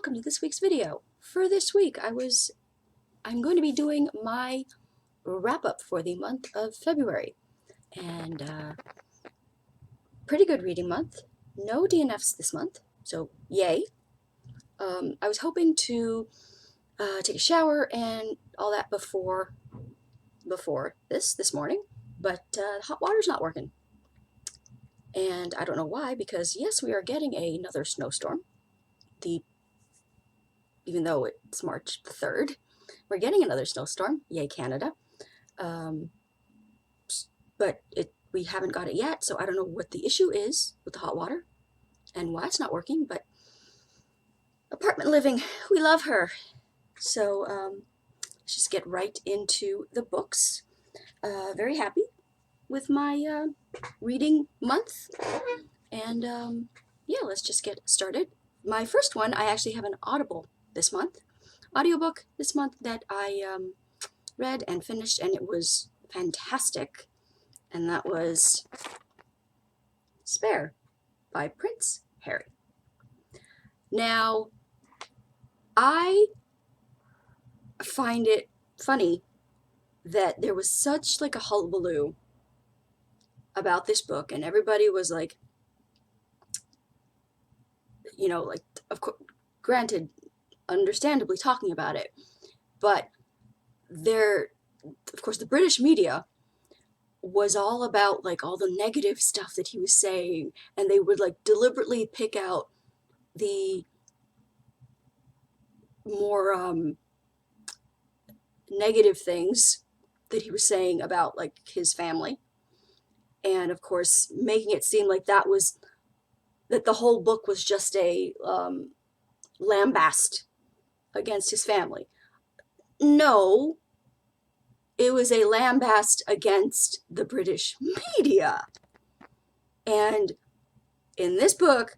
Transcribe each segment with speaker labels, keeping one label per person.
Speaker 1: welcome to this week's video. For this week, I'm going to be doing my wrap-up for the month of February. And pretty good reading month. No DNFs this month, so yay. I was hoping to take a shower and all that before this morning, but hot water's not working. And I don't know why, because yes, we are getting another snowstorm. Even though it's March the 3rd, we're getting another snowstorm. Yay, Canada. But we haven't got it yet, so I don't know what the issue is with the hot water and why it's not working, but apartment living, we love her. So let's just get right into the books. Very happy with my reading month, and yeah, let's just get started. My first one, I actually have an audiobook this month that I read and finished, and it was fantastic, and that was Spare by Prince Harry. Now, I find it funny that there was such like a hullabaloo about this book, and everybody was like, you know, like, of course, granted, understandably talking about it, but of course, the British media was all about like all the negative stuff that he was saying, and they would like deliberately pick out the more negative things that he was saying about like his family, and of course making it seem like that the whole book was just a lambast against his family. No, it was a lambast against the British media. And in this book,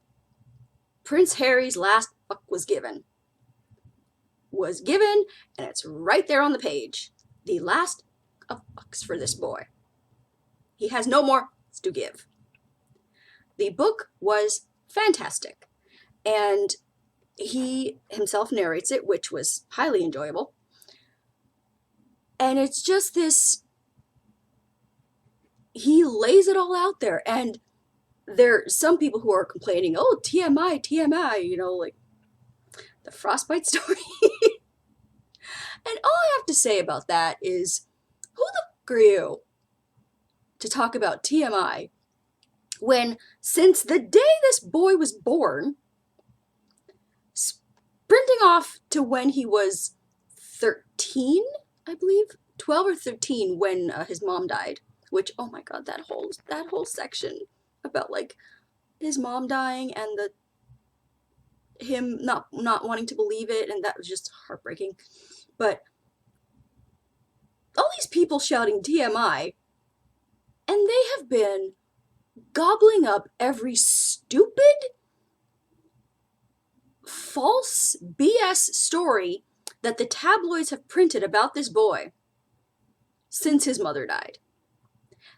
Speaker 1: Prince Harry's last fuck was given, and it's right there on the page. The last of fucks for this boy. He has no more to give. The book was fantastic, and he himself narrates it, which was highly enjoyable. And it's just this, he lays it all out there, and there's some people who are complaining, oh, TMI, TMI, you know, like the frostbite story. And all I have to say about that is, who the fuck are you to talk about TMI when, since the day this boy was born, sprinting off to when he was 13, I believe, 12 or 13, when his mom died, which, oh my god, that whole section about like his mom dying and him not wanting to believe it, and that was just heartbreaking. But all these people shouting TMI, and they have been gobbling up every stupid, false BS story that the tabloids have printed about this boy since his mother died.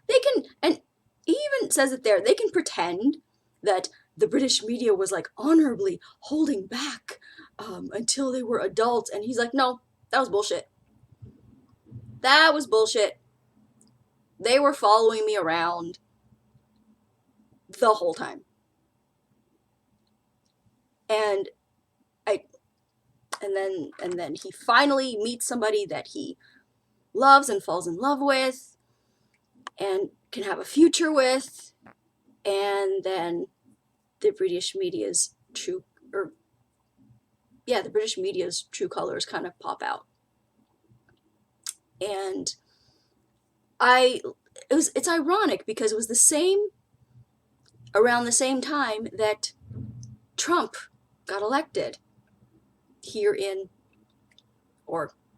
Speaker 1: They can, and he even says it there, they can pretend that the British media was like honorably holding back until they were adults, and he's like, no, that was bullshit. That was bullshit. They were following me around the whole time. And then he finally meets somebody that he loves and falls in love with and can have a future with, and then the British media's true colors kind of pop out. And it's ironic because it was around the same time that Trump got elected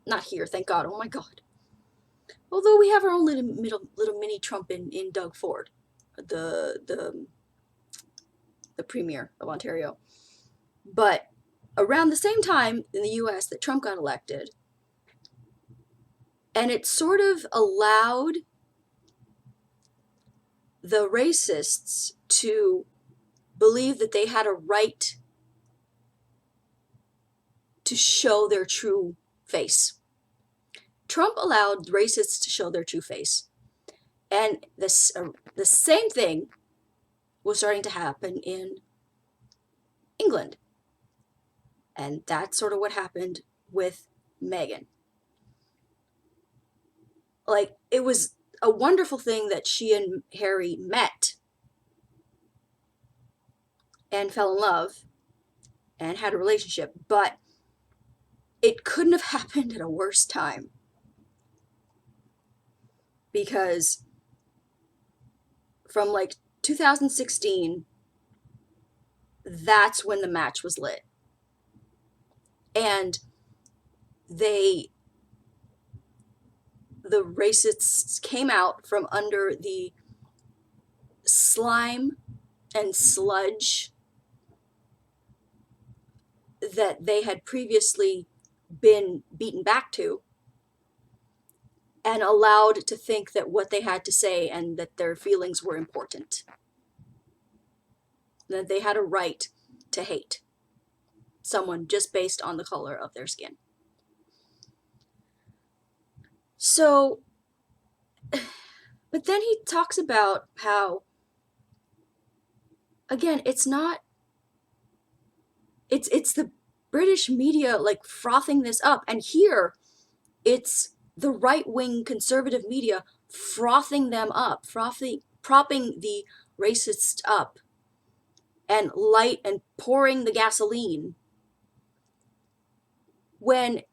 Speaker 1: not here, thank God, oh my god. Although we have our own little mini Trump in Doug Ford, the Premier of Ontario. But around the same time in the US that Trump got elected, and it sort of allowed the racists to believe that they had a right to show their true face. Trump allowed racists to show their true face. And the same thing was starting to happen in England. And that's sort of what happened with Meghan. Like, it was a wonderful thing that she and Harry met and fell in love and had a relationship, but it couldn't have happened at a worse time. Because from like 2016, that's when the match was lit. And the racists came out from under the slime and sludge that they had previously been beaten back to, and allowed to think that what they had to say and that their feelings were important. That they had a right to hate someone just based on the color of their skin. So, but then he talks about how, again, it's the British media like frothing this up, and here it's the right-wing conservative media frothing them up, propping the racists up, and pouring the gasoline, when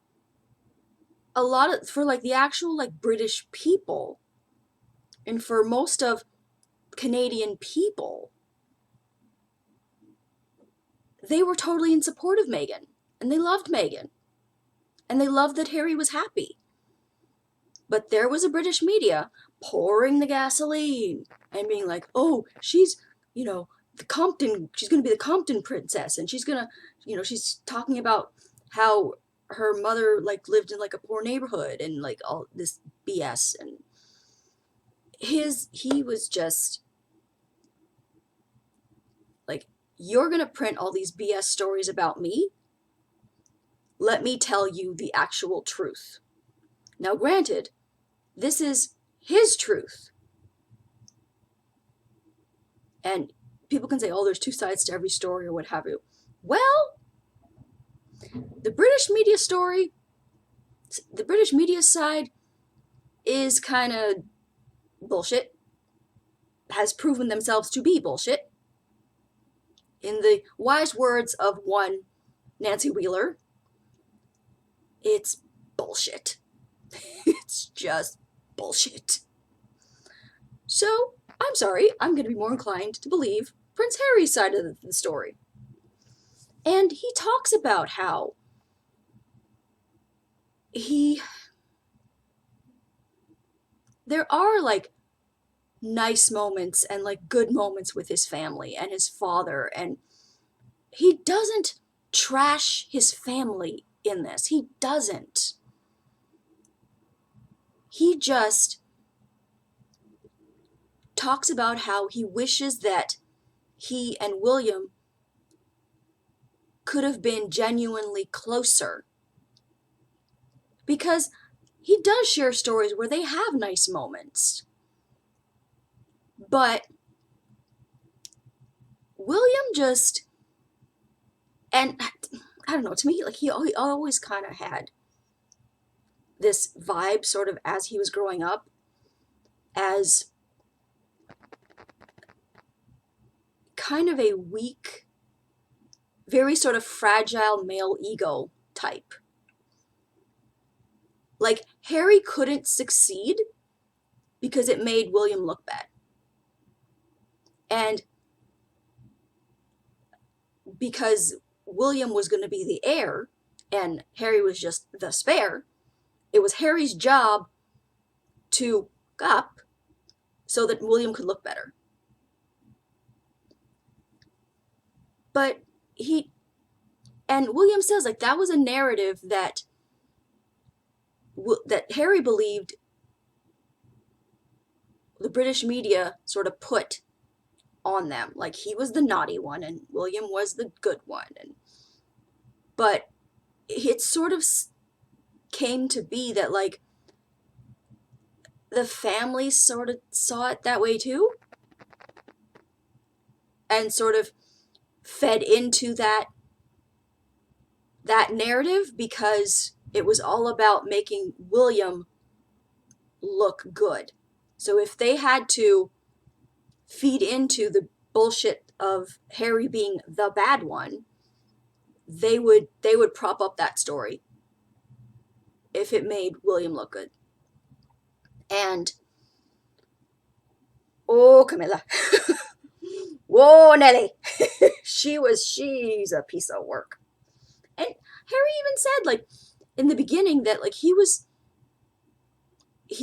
Speaker 1: for like the actual like British people, and for most of Canadian people, they were totally in support of Meghan, and they loved Meghan, and they loved that Harry was happy. But there was a British media pouring the gasoline and being like, oh, she's, she's going to be the Compton princess, and she's talking about how her mother like lived in like a poor neighborhood and like all this BS. And he was just like, you're going to print all these BS stories about me? Let me tell you the actual truth. Now, granted, this is his truth. And people can say, oh, there's two sides to every story or what have you. Well, the British media side is kind of bullshit, has proven themselves to be bullshit. In the wise words of one Nancy Wheeler, it's bullshit. It's just bullshit. So, I'm sorry, I'm going to be more inclined to believe Prince Harry's side of the story. And he talks about how there are like nice moments and like good moments with his family and his father, and he doesn't trash his family in this. He doesn't. He just talks about how he wishes that he and William could have been genuinely closer. Because he does share stories where they have nice moments. But William just, and I don't know, to me, like he always kind of had this vibe sort of as he was growing up as kind of a weak, very sort of fragile male ego type. Like, Harry couldn't succeed because it made William look bad. And because William was going to be the heir and Harry was just the spare, it was Harry's job to up so that William could look better. But William says, like, that was a narrative that Harry believed the British media sort of put on them. Like, he was the naughty one and William was the good one. But it sort of came to be that like the family sort of saw it that way too, and sort of fed into that narrative because it was all about making William look good. So if they had to feed into the bullshit of Harry being the bad one, they would prop up that story if it made William look good. And oh, Camilla. Whoa, Nelly. She's a piece of work. And Harry even said, like, in the beginning that, like, he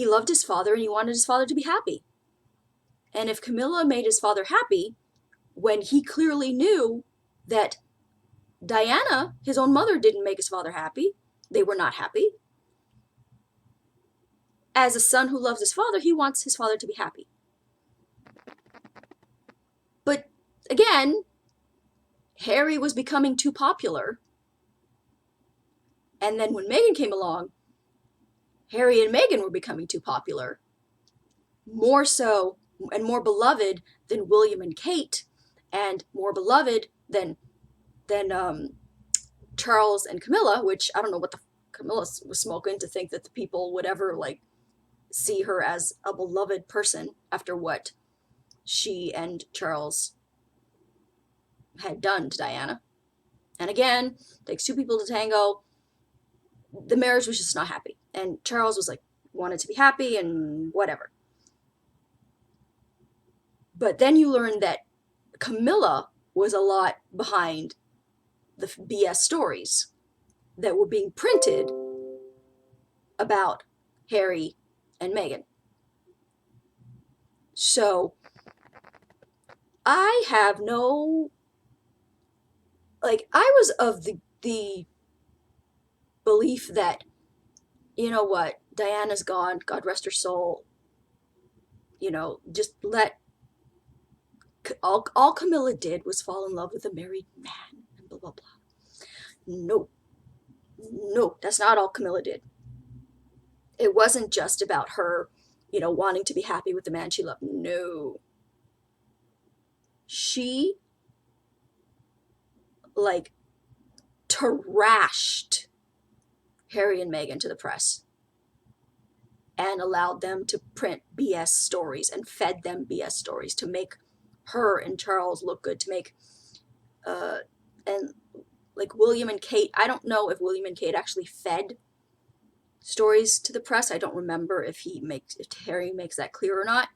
Speaker 1: loved his father and he wanted his father to be happy. And if Camilla made his father happy, when he clearly knew that Diana, his own mother, didn't make his father happy, they were not happy. As a son who loves his father, he wants his father to be happy. But again, Harry was becoming too popular. And then when Meghan came along, Harry and Meghan were becoming too popular. More so and more beloved than William and Kate, and more beloved than Charles and Camilla, which I don't know what the Camilla was smoking to think that the people would ever like see her as a beloved person after what she and Charles had done to Diana. And again, takes two people to tango. The marriage was just not happy, and Charles was like wanted to be happy and whatever. But then you learn that Camilla was a lot behind the BS stories that were being printed about Harry and Meghan. So I have no, like, I was of the belief that, you know what, Diana's gone, God rest her soul, you know, just let, all Camilla did was fall in love with a married man and blah, blah, blah. No, that's not all Camilla did. It wasn't just about her, you know, wanting to be happy with the man she loved. No. She, like, trashed Harry and Meghan to the press and allowed them to print BS stories and fed them BS stories to make her and Charles look good, to make, and like William and Kate, I don't know if William and Kate actually fed stories to the press. I don't remember if Harry makes that clear or not.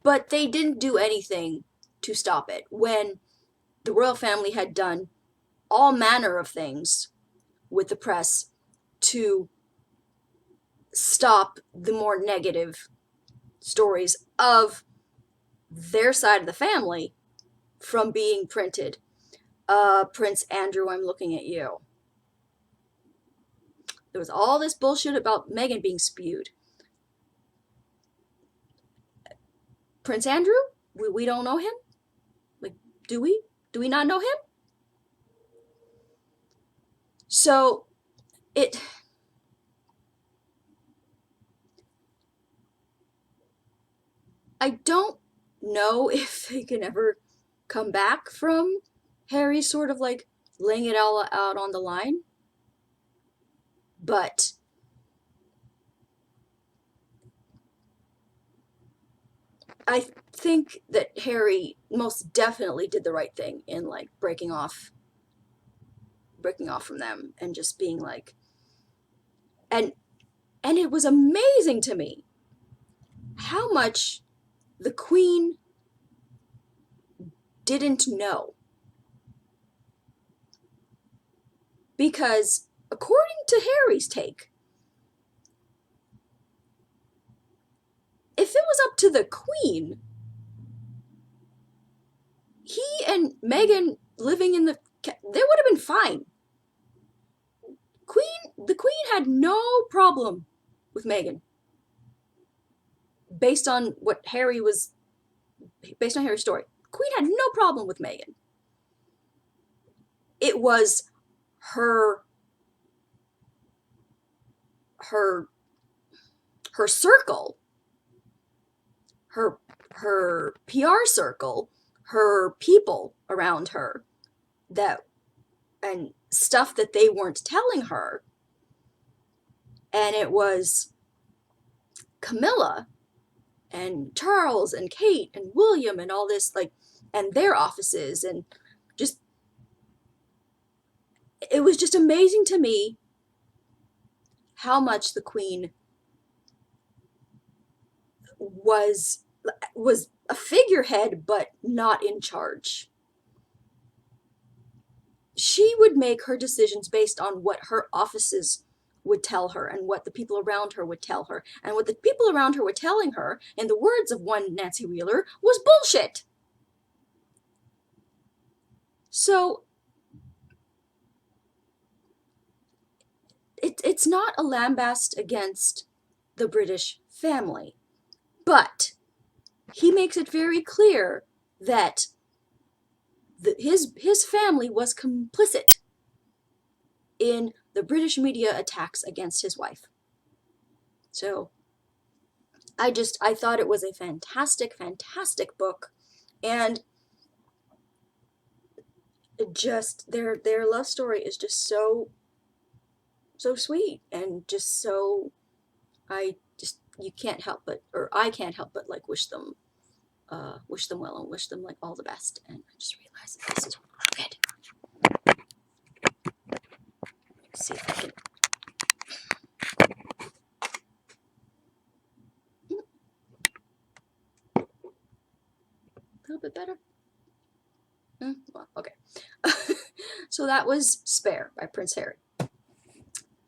Speaker 1: But they didn't do anything to stop it when the royal family had done all manner of things with the press to stop the more negative stories of their side of the family from being printed. Prince Andrew, I'm looking at you. There was all this bullshit about Meghan being spewed. Prince Andrew? We don't know him? Like, do we? Do we not know him? So, I don't know if they can ever come back from Harry sort of like laying it all out on the line. But I think that Harry most definitely did the right thing in like breaking off from them and just being like, and it was amazing to me how much the Queen didn't know. Because according to Harry's take, if it was up to the Queen, he and Meghan living in they would have been fine. The Queen had no problem with Meghan. Based on Harry's story, Queen had no problem with Meghan. It was her her her circle, her PR circle, her people around her, that and stuff that they weren't telling her. And it was Camilla and Charles and Kate and William and all this, like, and their offices, and just, it was just amazing to me how much the Queen was a figurehead but not in charge. She would make her decisions based on what her offices would tell her and what the people around her would tell her. And what the people around her were telling her, in the words of one Nancy Wheeler, was bullshit. So it's not a lambast against the British family, but he makes it very clear that his family was complicit in the British media attacks against his wife. So I thought it was a fantastic, fantastic book, and just their love story is just so sweet, and just so, you can't help but, or I can't help but, like, wish them well and wish them, like, all the best. And I just realized that this is crooked. Let's see if I can. A little bit better. Well, okay. So that was Spare by Prince Harry.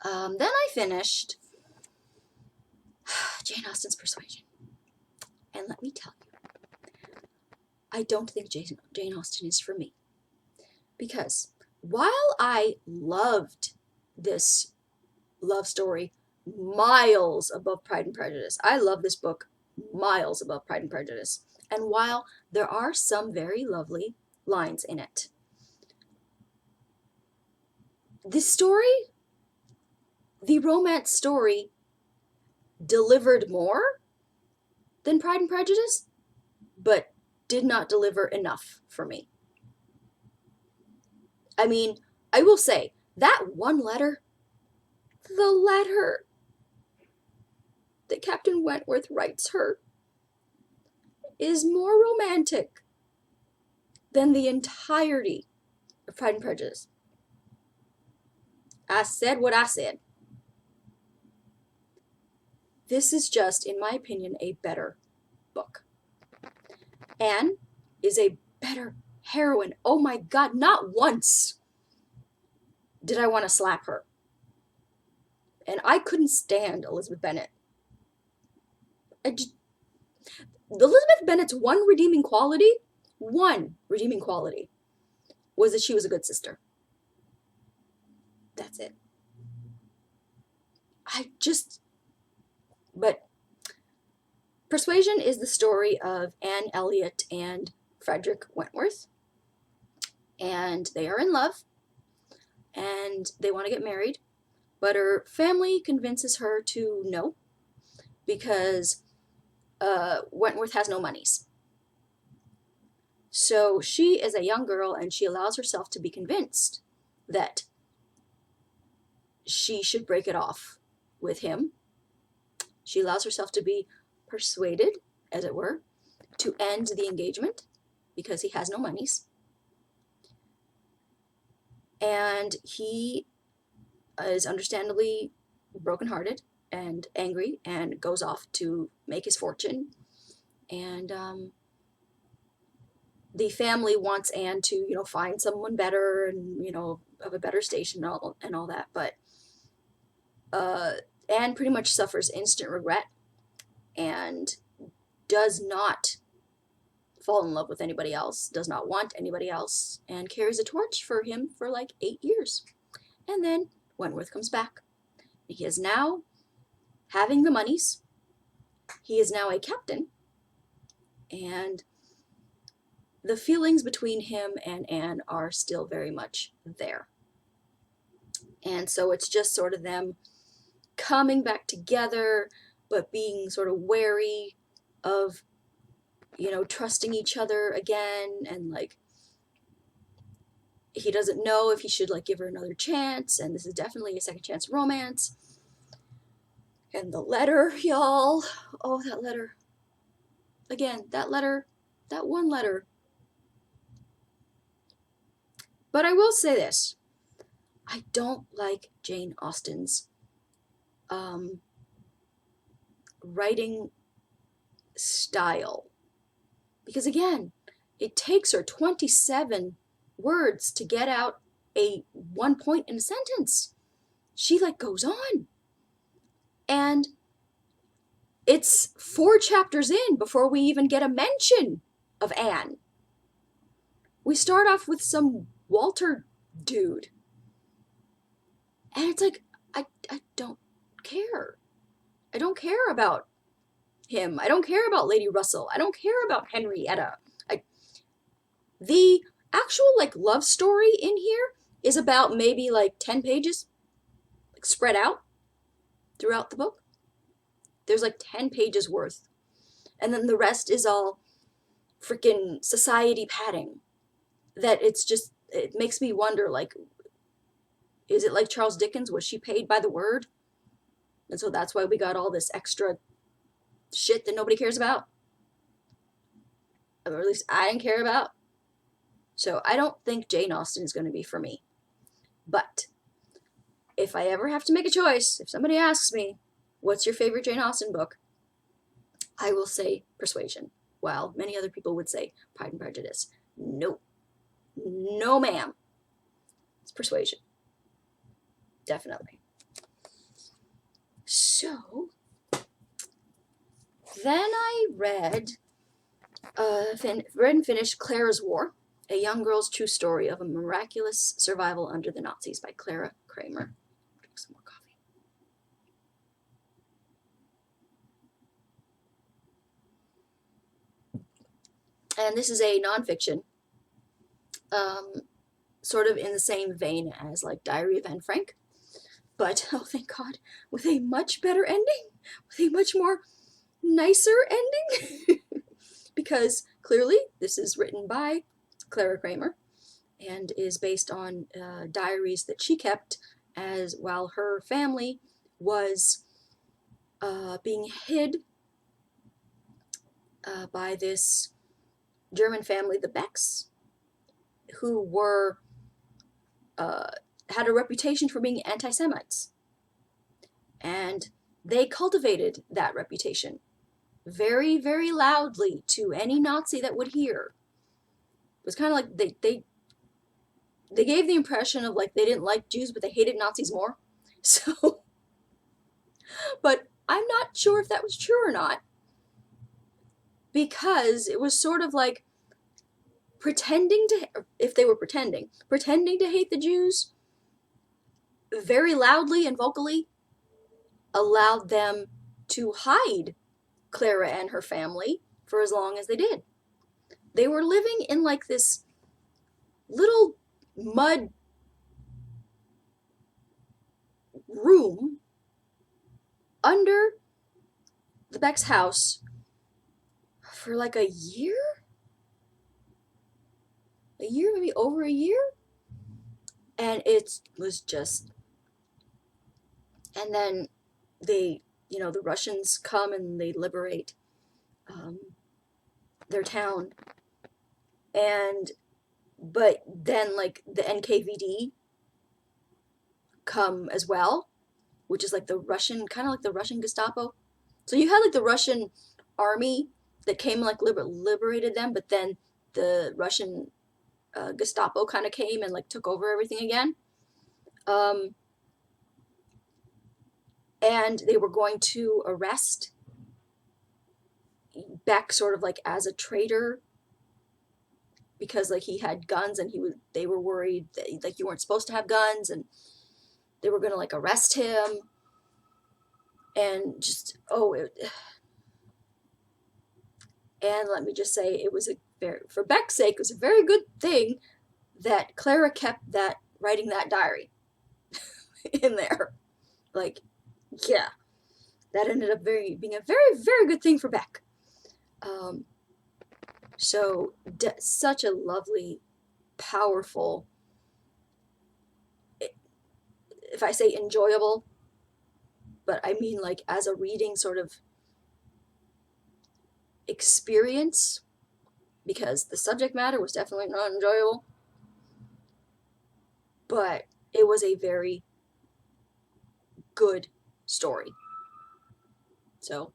Speaker 1: Then I finished Jane Austen's Persuasion. And let me tell you, I don't think Jane Austen is for me. Because while I loved this love story miles above Pride and Prejudice, I love this book miles above Pride and Prejudice. And while there are some very lovely lines in it, this story, the romance story, delivered more than Pride and Prejudice, but did not deliver enough for me. I mean, I will say, that one letter, the letter that Captain Wentworth writes her, is more romantic than the entirety of Pride and Prejudice. I said what I said. This is just, in my opinion, a better book. Anne is a better heroine. Oh my God, not once did I want to slap her. And I couldn't stand Elizabeth Bennet. Elizabeth Bennet's one redeeming quality, was that she was a good sister. That's it. But Persuasion is the story of Anne Elliot and Frederick Wentworth. And they are in love. And they want to get married. But her family convinces her to no. Because Wentworth has no monies. So she is a young girl, and she allows herself to be convinced that she should break it off with him. She allows herself to be persuaded, as it were, to end the engagement because he has no monies. And he is understandably brokenhearted and angry and goes off to make his fortune. And the family wants Anne to, find someone better and, of a better station and all that. But Anne pretty much suffers instant regret and does not fall in love with anybody else, does not want anybody else, and carries a torch for him for like 8 years. And then Wentworth comes back. He is now having the monies. He is now a captain. And the feelings between him and Anne are still very much there. And so it's just sort of them coming back together, but being sort of wary of, trusting each other again. And like, he doesn't know if he should like give her another chance. And this is definitely a second chance romance. And the letter, y'all. Oh, that letter. Again, that letter, that one letter. But I will say this. I don't like Jane Austen's writing style. Because again, it takes her 27 words to get out a 1 point in a sentence. She like goes on. And it's 4 chapters in before we even get a mention of Anne. We start off with some Walter dude. And it's like, I don't care. I don't care about him. I don't care about Lady Russell. I don't care about Henrietta. The actual like love story in here is about maybe like 10 pages, like spread out throughout the book. There's like 10 pages worth. And then the rest is all freaking society padding. That it makes me wonder, like, is it like Charles Dickens? Was she paid by the word? And so that's why we got all this extra shit that nobody cares about. Or at least I didn't care about. So I don't think Jane Austen is going to be for me. But if I ever have to make a choice, if somebody asks me, what's your favorite Jane Austen book? I will say Persuasion, while many other people would say Pride and Prejudice. No. No, ma'am. It's Persuasion. Definitely. So, then I read and finished Clara's War, a young girl's true story of a miraculous survival under the Nazis by Clara Kramer. Drink some more coffee. And this is a nonfiction, sort of in the same vein as like Diary of Anne Frank, but oh thank God, with a much better ending, with a much more nicer ending, because clearly this is written by Clara Kramer and is based on diaries that she kept as while her family was being hid by this German family, the Becks, who were had a reputation for being anti-Semites. And they cultivated that reputation very, very loudly to any Nazi that would hear. It was kind of like they gave the impression of like they didn't like Jews, but they hated Nazis more. So, but I'm not sure if that was true or not, because it was sort of like if they were pretending to hate the Jews very loudly and vocally, allowed them to hide Clara and her family for as long as they did. They were living in like this little mud room under the Beck's house for like a year, maybe over a year. And it was just, and then they, the Russians come and they liberate their town. But then like the NKVD come as well, which is like the Russian, kind of like the Russian Gestapo. So you had like the Russian army that came and like liberated them, but then the Russian Gestapo kind of came and like took over everything again. And they were going to arrest Beck sort of like as a traitor, because like he had guns and they were worried that like you weren't supposed to have guns, and they were gonna like arrest him. And just and let me just say, it was for Beck's sake, it was a very good thing that Clara kept writing that diary. in there. Like, yeah, that ended up being a very, very good thing for Beck. Um, so such a lovely, powerful, if I say enjoyable, but I mean like as a reading sort of experience, because the subject matter was definitely not enjoyable, but it was a very good story. So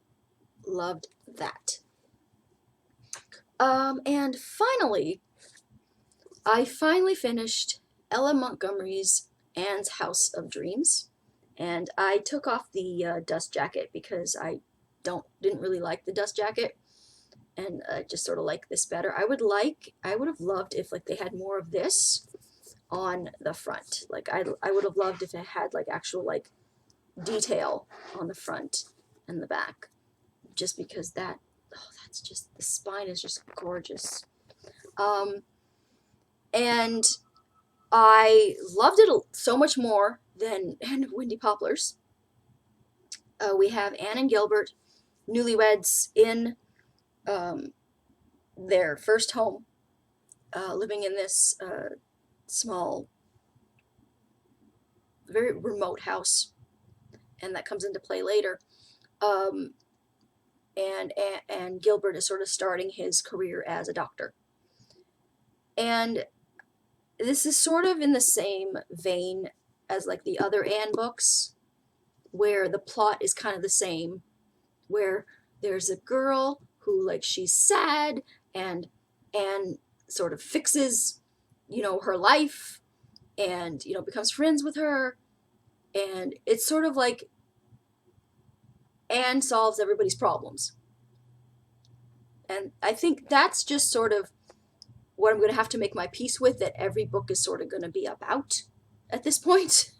Speaker 1: loved that. And finally, I finally finished Ella Montgomery's Anne's House of Dreams, and I took off the dust jacket because I didn't really like the dust jacket, and just sort of like this better. I would have loved if like they had more of this on the front. Like I would have loved if it had like actual like detail on the front and the back, just because that's just, the spine is just gorgeous. And I loved it so much more than Anne of Windy Poplars. We have Anne and Gilbert, newlyweds in um, their first home, living in this small, very remote house, and that comes into play later. Um, and Gilbert is sort of starting his career as a doctor. And this is sort of in the same vein as like the other Anne books, where the plot is kind of the same, where there's a girl who like she's sad, and sort of fixes, her life, and becomes friends with her, and it's sort of like Anne solves everybody's problems. And I think that's just sort of what I'm going to have to make my peace with, that every book is sort of going to be about at this point.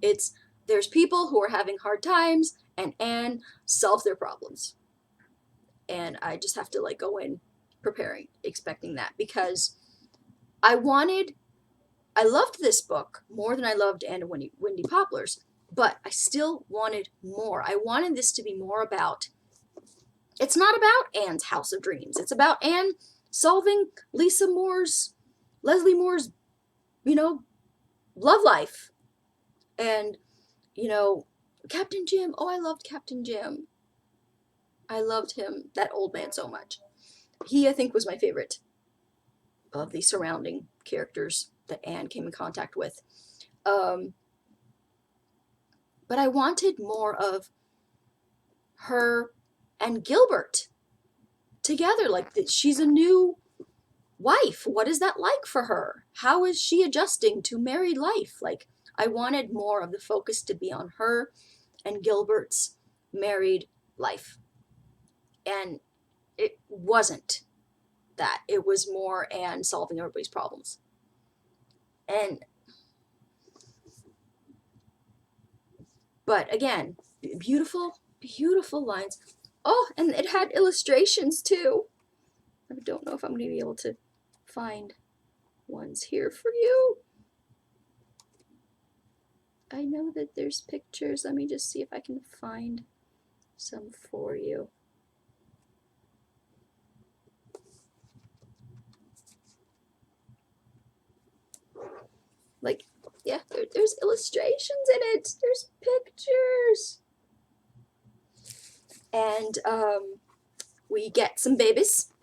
Speaker 1: It's there's people who are having hard times, and Anne solves their problems. And I just have to like go in preparing, expecting that, because I loved this book more than I loved Anne of Windy Poplars, but I still wanted more. I wanted this to be more about, it's not about Anne's House of Dreams. It's about Anne solving Leslie Moore's, love life. And, Captain Jim. Oh, I loved Captain Jim. I loved him, that old man, so much. He, I think, was my favorite of the surrounding characters that Anne came in contact with. Um, but I wanted more of her and Gilbert together. Like, that she's a new wife. What is that like for her? How is she adjusting to married life? Like, I wanted more of the focus to be on her and Gilbert's married life. And it wasn't that. It was more Anne solving everybody's problems. And but again, beautiful, beautiful lines. Oh, and it had illustrations too. I don't know if I'm going to be able to find ones here for you. I know that there's pictures. Let me just see if I can find some for you. Like, yeah, there's illustrations in it. There's pictures. And we get some babies.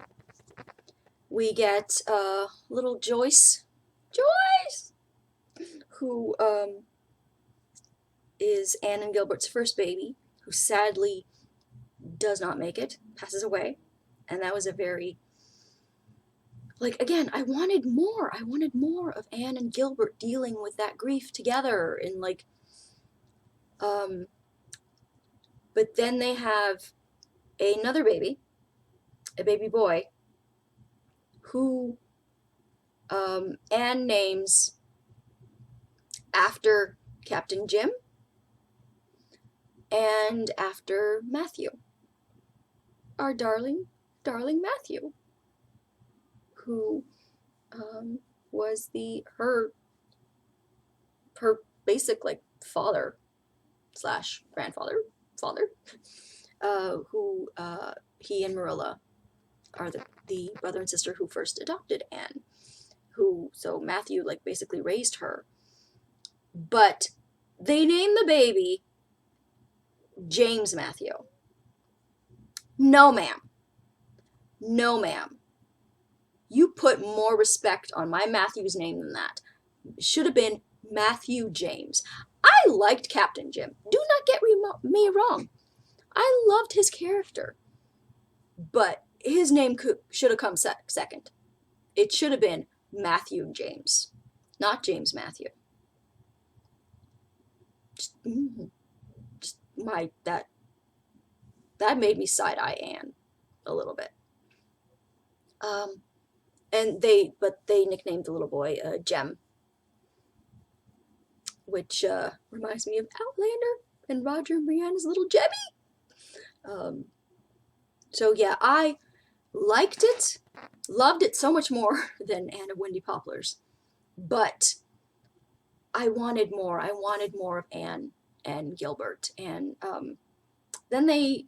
Speaker 1: We get little Joyce, who is Anne and Gilbert's first baby, who sadly does not make it, passes away. And that was a very, like, again, I wanted more. I wanted more of Anne and Gilbert dealing with that grief together, and like, but then they have another baby, a baby boy, who Anne names after Captain Jim and after Matthew, our darling Matthew, who was her basic like father slash grandfather, father, who he and Marilla are the brother and sister who first adopted Anne, so Matthew like basically raised her. But they named the baby James Matthew. No, ma'am. No, ma'am. You put more respect on my Matthew's name than that. It should have been Matthew James. I liked Captain Jim. Do not get me wrong. I loved his character. But his name should have come second. It should have been Matthew James, not James Matthew. Just that made me side-eye Anne a little bit. And they nicknamed the little boy Jem, which reminds me of Outlander and Roger and Brianna's little Jemmy. So yeah, I liked it, loved it so much more than Anne of Windy Poplars, but I wanted more. I wanted more of Anne and Gilbert, and then they,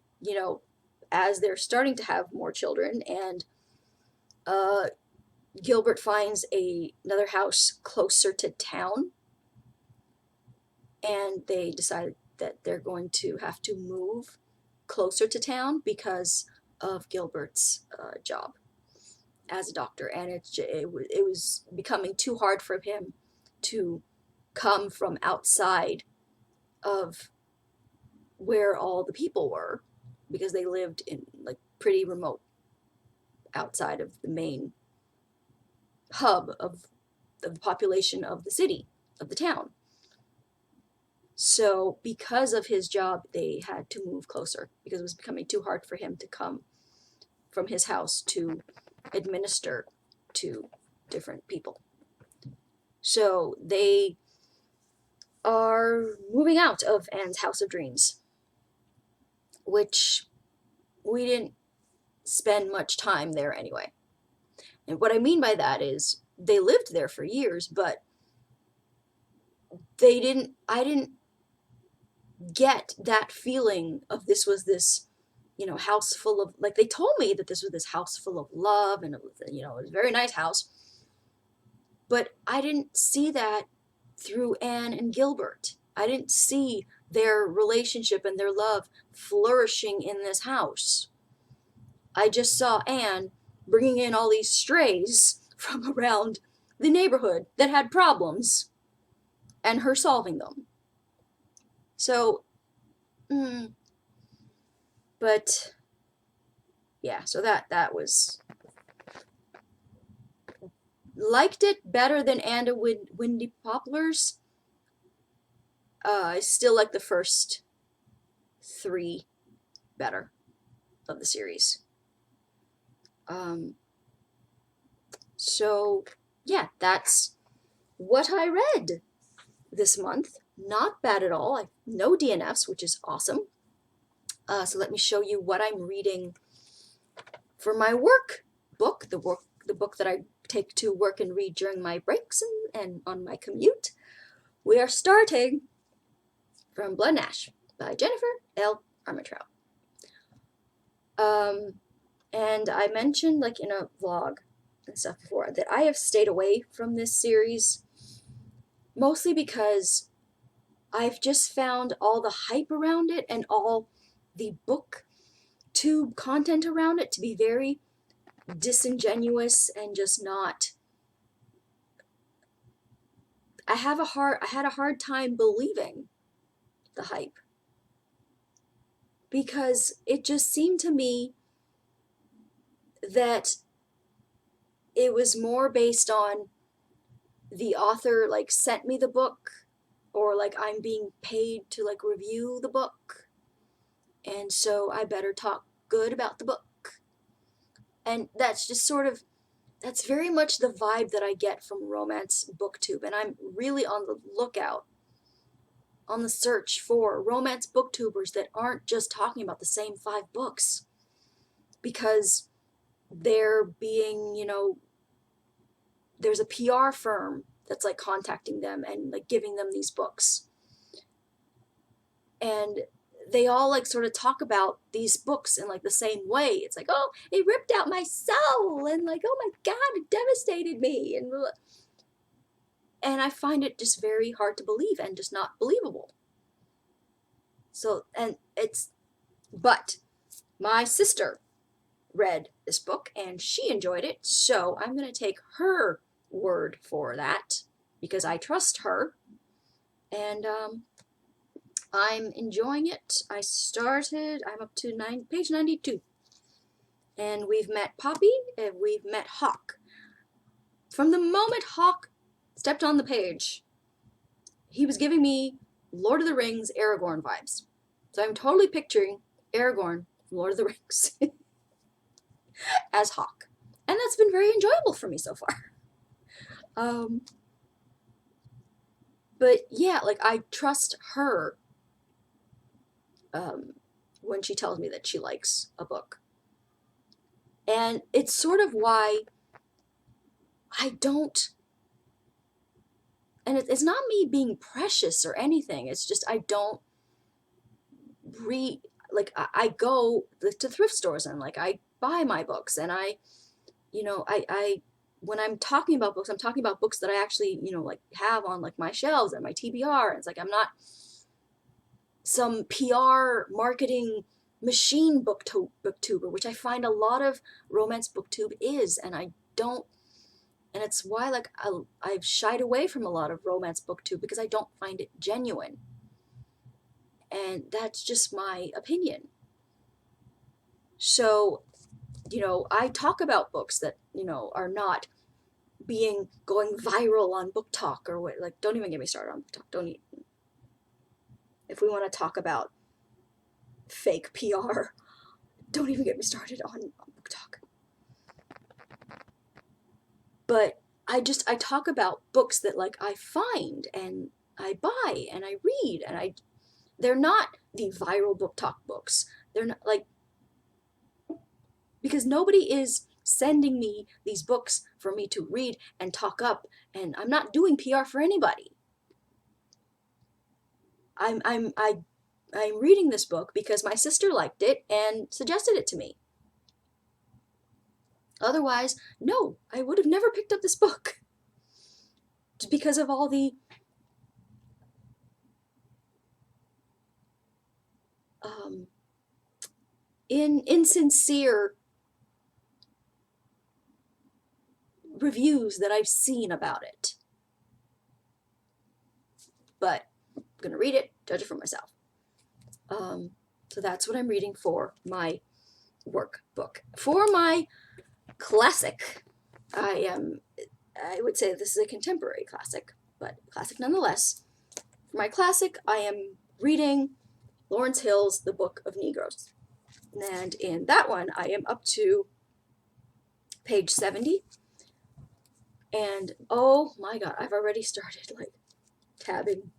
Speaker 1: as they're starting to have more children, and Gilbert finds another house closer to town, and they decide that they're going to have to move closer to town because of Gilbert's job as a doctor, and it was becoming too hard for him to come from outside of where all the people were, because they lived in like pretty remote outside of the main hub of the population of the city, of the town. So because of his job, they had to move closer because it was becoming too hard for him to come from his house to administer to different people. So they are moving out of Anne's House of Dreams, which we didn't spend much time there anyway. And what I mean by that is they lived there for years, but I didn't get that feeling of this was this, house full of, like, they told me that this was this house full of love, and it was, it was a very nice house, but I didn't see that through Anne and Gilbert. I didn't see their relationship and their love flourishing in this house. I just saw Anne bringing in all these strays from around the neighborhood that had problems, and her solving them. So, but yeah, so that was, liked it better than Anne of Windy Poplars. I still like the first 3 better of the series. So yeah, that's what I read this month. Not bad at all. No DNFs, which is awesome. So let me show you what I'm reading for my work book, the book that I take to work and read during my breaks and on my commute. We are starting from Blood and Ash by Jennifer L. Armentrout. And I mentioned, like, in a vlog and stuff before, that I have stayed away from this series mostly because I've just found all the hype around it and all the booktube content around it to be very disingenuous and just not. I had a hard time believing the hype, because it just seemed to me that it was more based on the author like sent me the book, or like I'm being paid to like review the book, and so I better talk good about the book. And that's just that's very much the vibe that I get from romance booktube, and I'm really on the lookout, on the search for romance booktubers that aren't just talking about the same 5 books, because they're being, there's a PR firm that's like contacting them and like giving them these books. And they all like sort of talk about these books in like the same way. It's like, oh, it ripped out my soul, and like, oh my God, it devastated me. And I find it just very hard to believe and just not believable. So, but my sister read this book and she enjoyed it, so I'm going to take her word for that because I trust her. And I'm enjoying it. I'm up to page 92. And we've met Poppy and we've met Hawk. From the moment Hawk stepped on the page, he was giving me Lord of the Rings Aragorn vibes. So I'm totally picturing Aragorn from Lord of the Rings as Hawk. And that's been very enjoyable for me so far. But yeah, like I trust her when she tells me that she likes a book. And it's sort of why I don't, and it's not me being precious or anything, it's just I don't read, like I go to thrift stores and like I buy my books, and I when I'm talking about books, I'm talking about books that I actually, like have on like my shelves and my TBR. And it's like I'm not some PR marketing machine booktuber, which I find a lot of romance booktube is, and I don't, and it's why like I've shied away from a lot of romance booktube because I don't find it genuine, and that's just my opinion. So, I talk about books that are not going viral on Book Talk or what. Like, don't even get me started on Book Talk. Don't even. If we want to talk about fake PR, don't even get me started on Book Talk. But I talk about books that like I find and I buy and I read, and they're not the viral Book Talk books. They're not like, because nobody is sending me these books for me to read and talk up, and I'm not doing PR for anybody. I'm reading this book because my sister liked it and suggested it to me. Otherwise, no, I would have never picked up this book. Just because of all the insincere reviews that I've seen about it. But I'm gonna read it, judge it for myself. So that's what I'm reading for my workbook. For my classic, I would say this is a contemporary classic, but classic nonetheless. For my classic, I am reading Lawrence Hill's The Book of Negroes. And in that one, I am up to page 70. And oh my God, I've already started like tabbing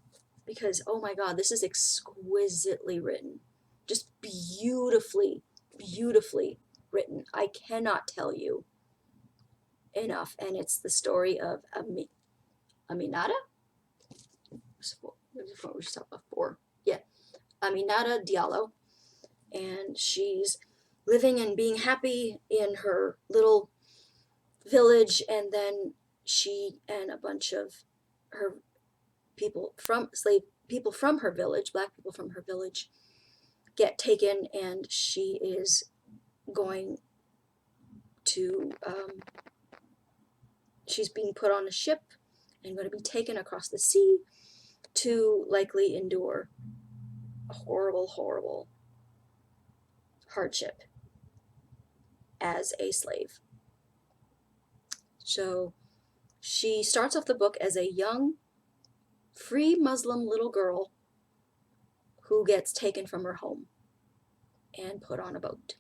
Speaker 1: because, oh my God, this is exquisitely written. Just beautifully, beautifully written. I cannot tell you enough. And it's the story of Aminata? What we just talked about before. Yeah, Aminata Diallo. And she's living and being happy in her little village, and then she and a bunch of her slave people from her village, black people from her village, get taken, and she is going to she's being put on a ship and going to be taken across the sea to likely endure a horrible, horrible hardship as a slave. So she starts off the book as a young, free Muslim little girl who gets taken from her home and put on a boat.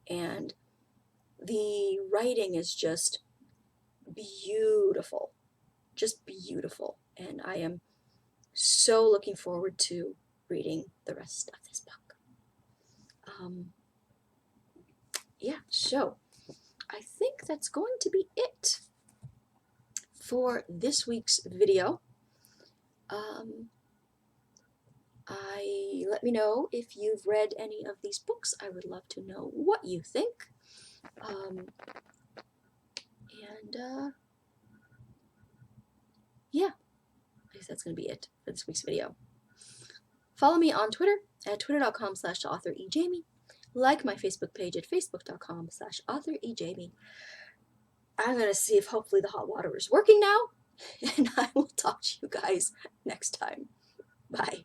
Speaker 1: And the writing is just beautiful, just beautiful. And I am so looking forward to reading the rest of this book. Yeah, so I think that's going to be it for this week's video. Let me know if you've read any of these books. I would love to know what you think. Yeah, I guess that's going to be it for this week's video. Follow me on Twitter at twitter.com/authorejamie. Like my Facebook page at facebook.com/authorejamie. I'm going to see if hopefully the hot water is working now, and I will talk to you guys next time. Bye.